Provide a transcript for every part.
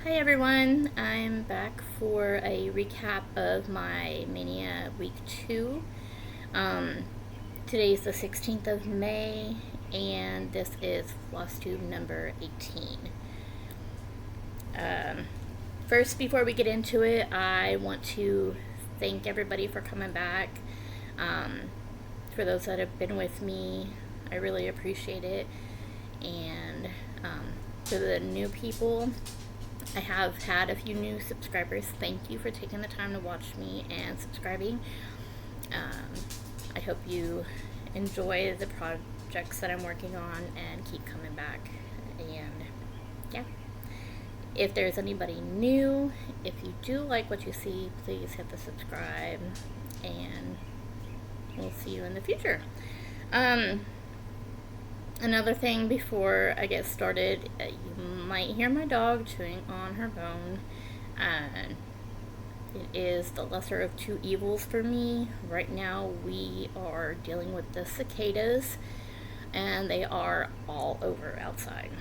Hi everyone, I'm back for a recap of my Maynia week 2. Today's the 16th of May and this is Flosstube number 18. First, before we get into it, I want to thank everybody for coming back. For those that have been with me, I really appreciate it. And for the new people, I have had a few new subscribers. Thank you for taking the time to watch me and subscribing. I hope you enjoy the projects that I'm working on and keep coming back. And yeah, if there's anybody new, if you do like what you see, please hit the subscribe and we'll see you in the future. Another thing before I get started, you might hear my dog chewing on her bone. It is the lesser of two evils for me. Right now we are dealing with the cicadas and they are all over outside.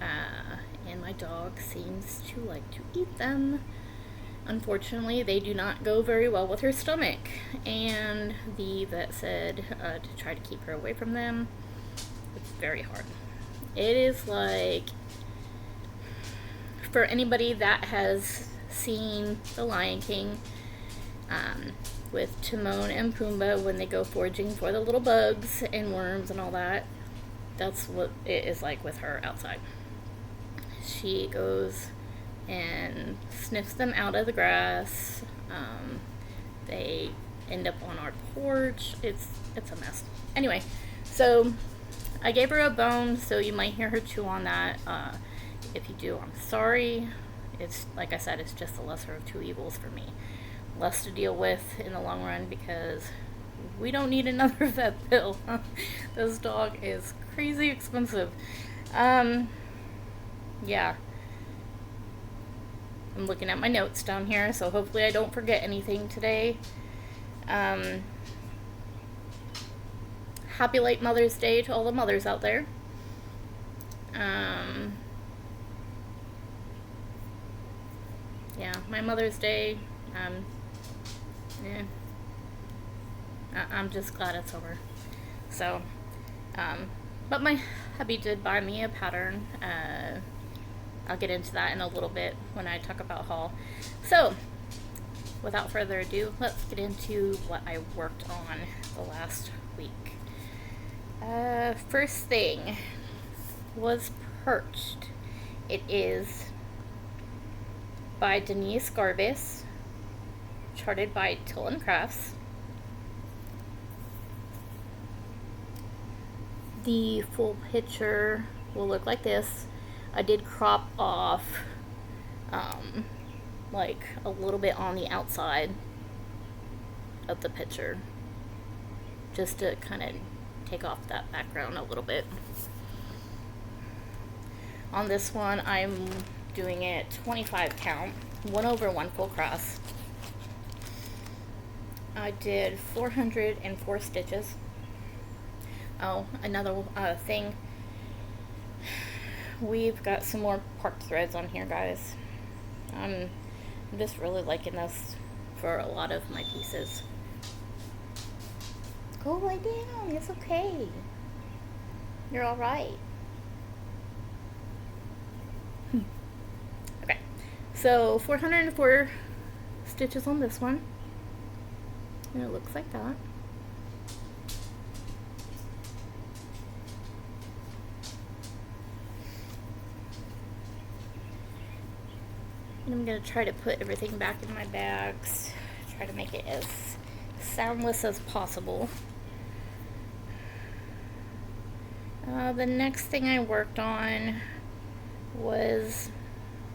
And my dog seems to like to eat them. Unfortunately, they do not go very well with her stomach, and the vet said to try to keep her away from them. It's very hard. It is like, for anybody that has seen The Lion King, with Timon and Pumbaa when they go foraging for the little bugs and worms and all that, that's what it is like with her outside. She goes and sniffs them out of the grass. They end up on our porch. It's a mess. Anyway, so I gave her a bone, so you might hear her chew on that. If you do, I'm sorry. It's, like I said, it's just the lesser of two evils for me. Less to deal with in the long run because we don't need another vet bill. This dog is crazy expensive. Yeah. I'm looking at my notes down here, so hopefully I don't forget anything today. Happy late Mother's Day to all the mothers out there. Yeah, my Mother's Day, I'm just glad it's over. So, but my hubby did buy me a pattern. I'll get into that in a little bit when I talk about haul. So, without further ado, let's get into what I worked on the last week. First thing was Perched. It is by Denise Garvis, charted by Tillin Crafts. The full picture will look like this. I did crop off like a little bit on the outside of the picture just to kind of take off that background a little bit. On this one, I'm doing it 25 count, 1/1 full cross. I did 404 stitches. Oh, another thing, we've got some more park threads on here, guys. I'm just really liking this for a lot of my pieces. Go lie down, it's okay. You're alright. Okay, so 404 stitches on this one. And it looks like that. And I'm going to try to put everything back in my bags. Try to make it as soundless as possible. The next thing I worked on was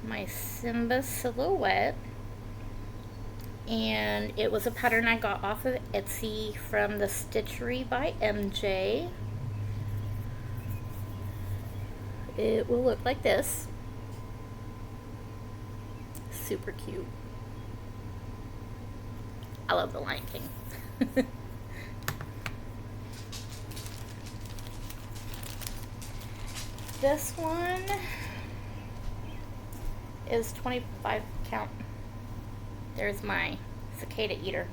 my Simba silhouette. And it was a pattern I got off of Etsy from the Stitchery by MJ. It will look like this. Super cute. I love The Lion King. This one is 25 count. There's my cicada eater.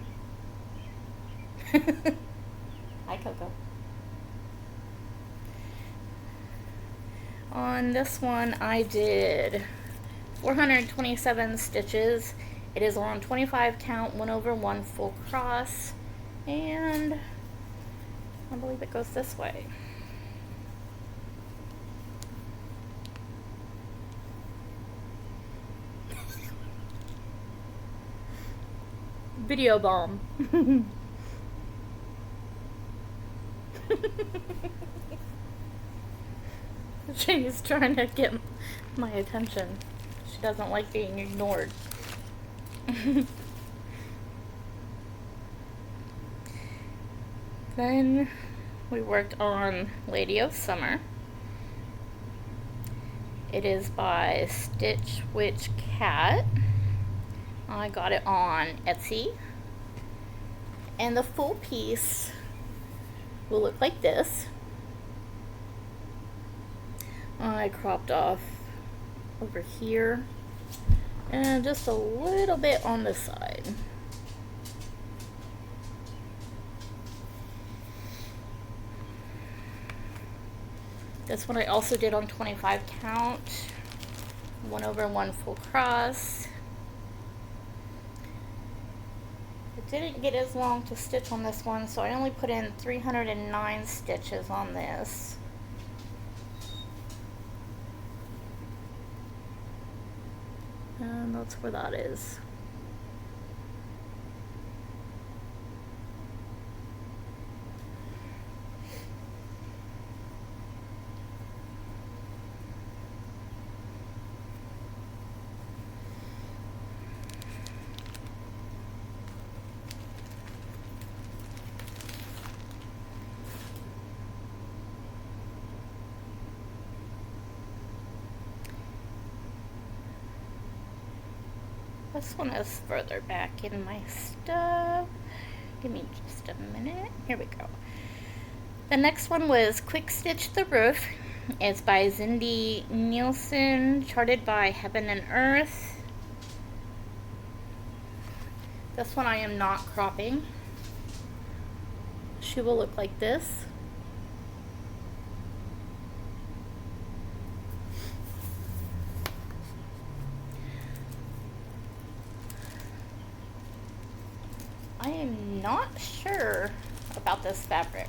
Hi, CoCo. On this one, I did 427 stitches. It is on 25 count, 1/1 full cross, and I believe it goes this way. Video bomb. She's trying to get my attention. She doesn't like being ignored. Then we worked on Lady of Summer. It is by Stitch Witch Cat. I got it on Etsy. And the full piece will look like this. I cropped off over here and just a little bit on the side. This one I also did on 25 count, 1/1 full cross. It didn't get as long to stitch on this one, so I only put in 309 stitches on this. And that's where that is. This one is further back in my stuff. Give me just a minute. Here we go. The next one was Quick Stitch the Roof. It's by Cindy Nielsen, charted by Heaven and Earth. This one I am not cropping. She will look like this. I am not sure about this fabric.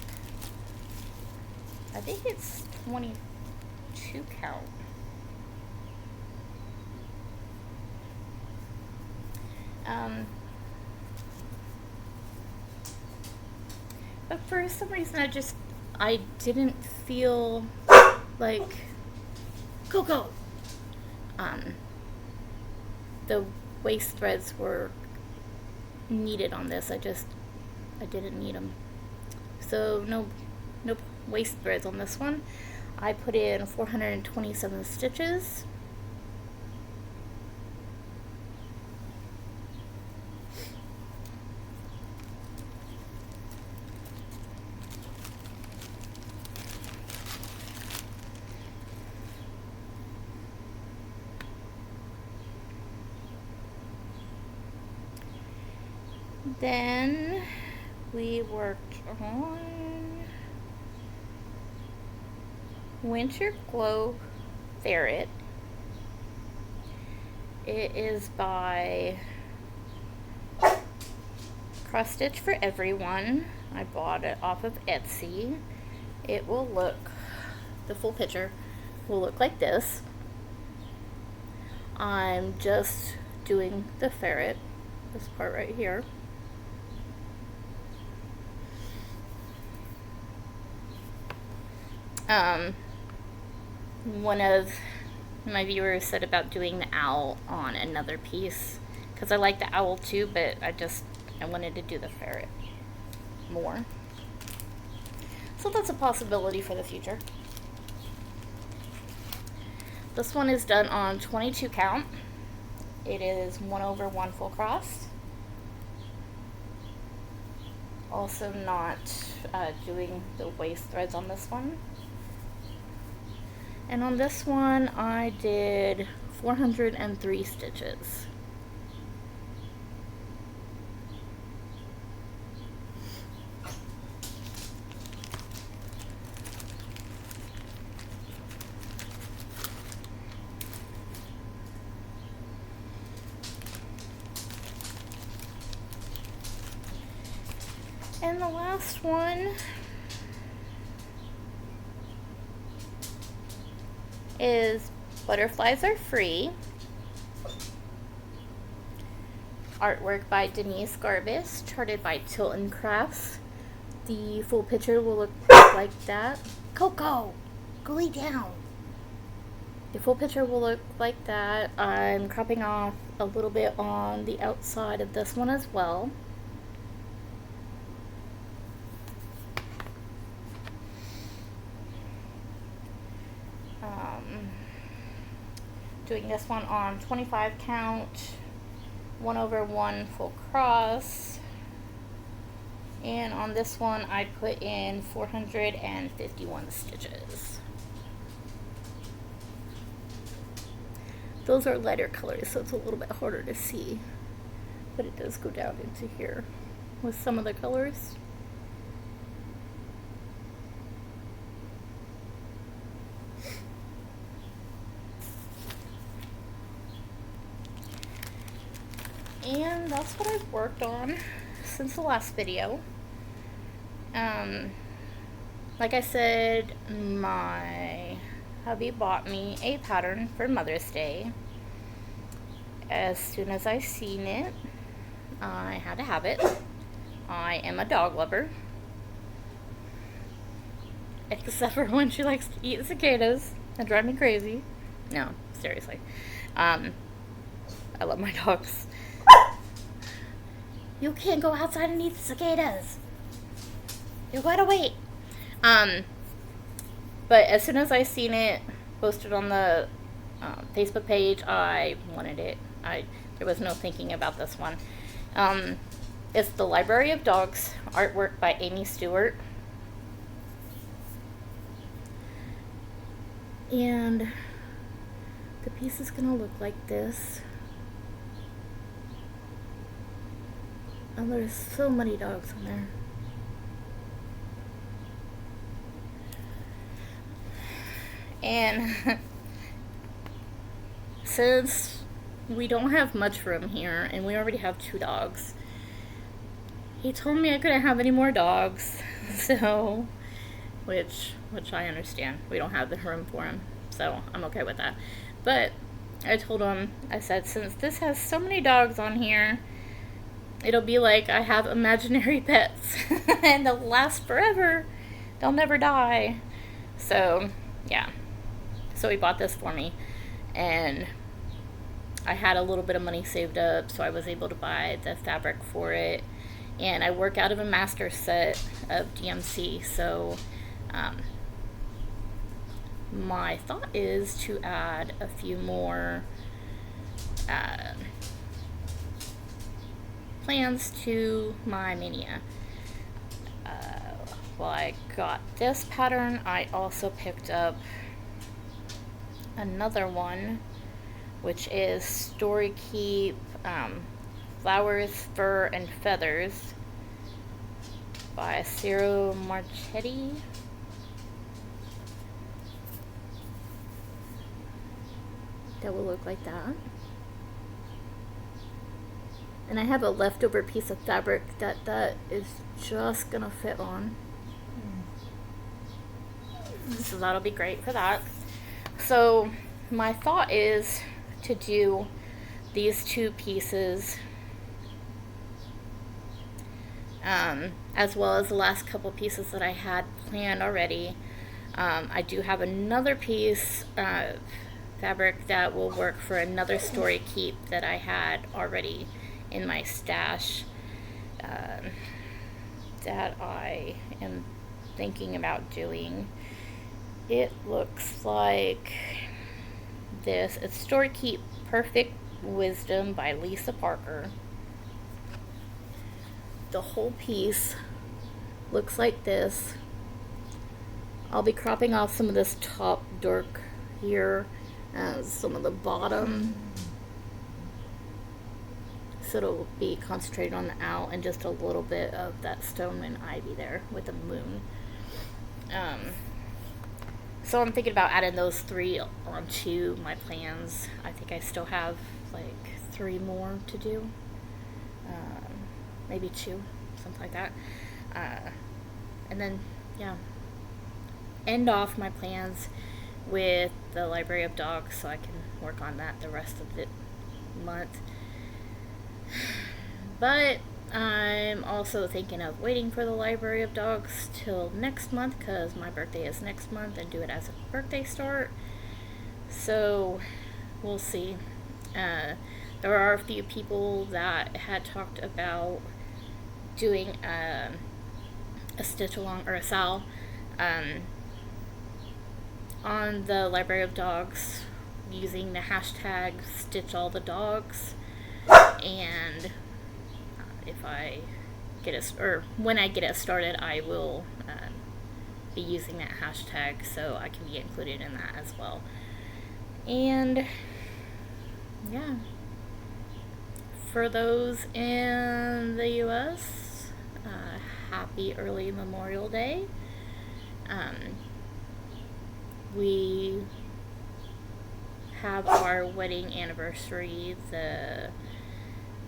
I think it's 22 count. But for some reason I didn't feel like CoCo. The waist threads were needed on this. I didn't need them, so no waist threads on this one. I put in 427 stitches. Then we worked on Winter Glow Ferret. It is by Cross Stitch for Everyone. I bought it off of Etsy. It will look, the full picture will look like this. I'm just doing the ferret, this part right here. One of my viewers said about doing the owl on another piece, because I like the owl too, but I wanted to do the ferret more. So that's a possibility for the future. This one is done on 22 count. It is 1/1 full cross. Also not doing the waist threads on this one. And on this one, I did 403 stitches. And the last one is Butterflies Are Free. Artwork by Denise Garbus, charted by Tilton Crafts. The full picture will look like that. CoCo, go lay down. The full picture will look like that. I'm cropping off a little bit on the outside of this one as well. Doing this one on 25 count, 1/1 full cross, and on this one I put in 451 stitches. Those are lighter colors, so it's a little bit harder to see, but it does go down into here with some of the colors. And that's what I've worked on since the last video. Like I said, my hubby bought me a pattern for Mother's Day. As soon as I seen it, I had to have it. I am a dog lover. Except for when she likes to eat cicadas and drive me crazy. No, seriously. I love my dogs. You can't go outside and eat the cicadas. You gotta wait. But as soon as I seen it posted on the Facebook page, I wanted it. There was no thinking about this one. It's The Library of Dogs, artwork by Amy Stewart. And the piece is gonna look like this. And there's so many dogs in there. And since we don't have much room here and we already have 2 dogs, he told me I couldn't have any more dogs. So, which I understand. We don't have the room for him, so I'm okay with that. But I told him, I said, since this has so many dogs on here, it'll be like I have imaginary pets and they'll last forever. They'll never die. So, yeah. So he bought this for me, and I had a little bit of money saved up, so I was able to buy the fabric for it. And I work out of a master set of DMC, so my thought is to add a few more plans to my Maynia. Well, I got this pattern. I also picked up another one, which is Story Keep Flowers, Fur, and Feathers by Ciro Marchetti. That will look like that. And I have a leftover piece of fabric that is just gonna fit on. So that'll be great for that. So my thought is to do these 2 pieces, as well as the last couple pieces that I had planned already. I do have another piece of fabric that will work for another Story Keep that I had already in my stash, that I am thinking about doing. It looks like this. It's Story Keep Perfect Wisdom by Lisa Parker. The whole piece looks like this. I'll be cropping off some of this top dark here as some of the bottom. So it'll be concentrated on the owl and just a little bit of that stoneman ivy there with the moon. So I'm thinking about adding those 3 onto my plans. I think I still have like 3 more to do. Maybe 2, something like that. And then, yeah, end off my plans with the Library of Dogs so I can work on that the rest of the month. But I'm also thinking of waiting for the Library of Dogs till next month, because my birthday is next month, and do it as a birthday start. So we'll see. There are a few people that had talked about doing a stitch along or a sal on the Library of Dogs using the hashtag #StitchAllTheDogs. And if I get it, or when I get it started, I will be using that hashtag, so I can be included in that as well. And yeah, for those in the US, happy early Memorial Day. We have our wedding anniversary,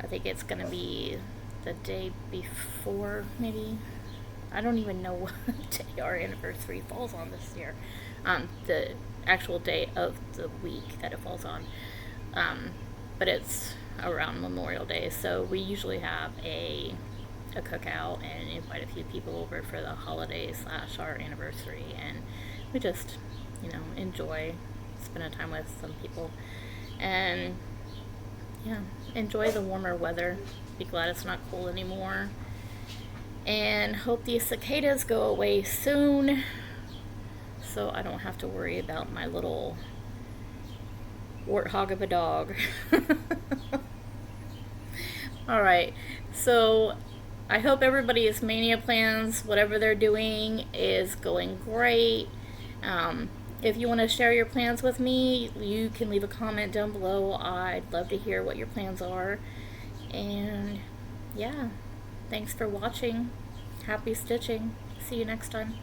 I think it's gonna be the day before, maybe. I don't even know what day our anniversary falls on this year. The actual day of the week that it falls on. But it's around Memorial Day, so we usually have a cookout and invite a few people over for the holiday / our anniversary, and we just, enjoy spending time with some people, and yeah, enjoy the warmer weather. Be glad it's not cold anymore, and hope these cicadas go away soon so I don't have to worry about my little warthog of a dog. Alright, so I hope everybody's Maynia plans, whatever they're doing, is going great. If you want to share your plans with me, you can leave a comment down below. I'd love to hear what your plans are. And yeah, thanks for watching. Happy stitching. See you next time.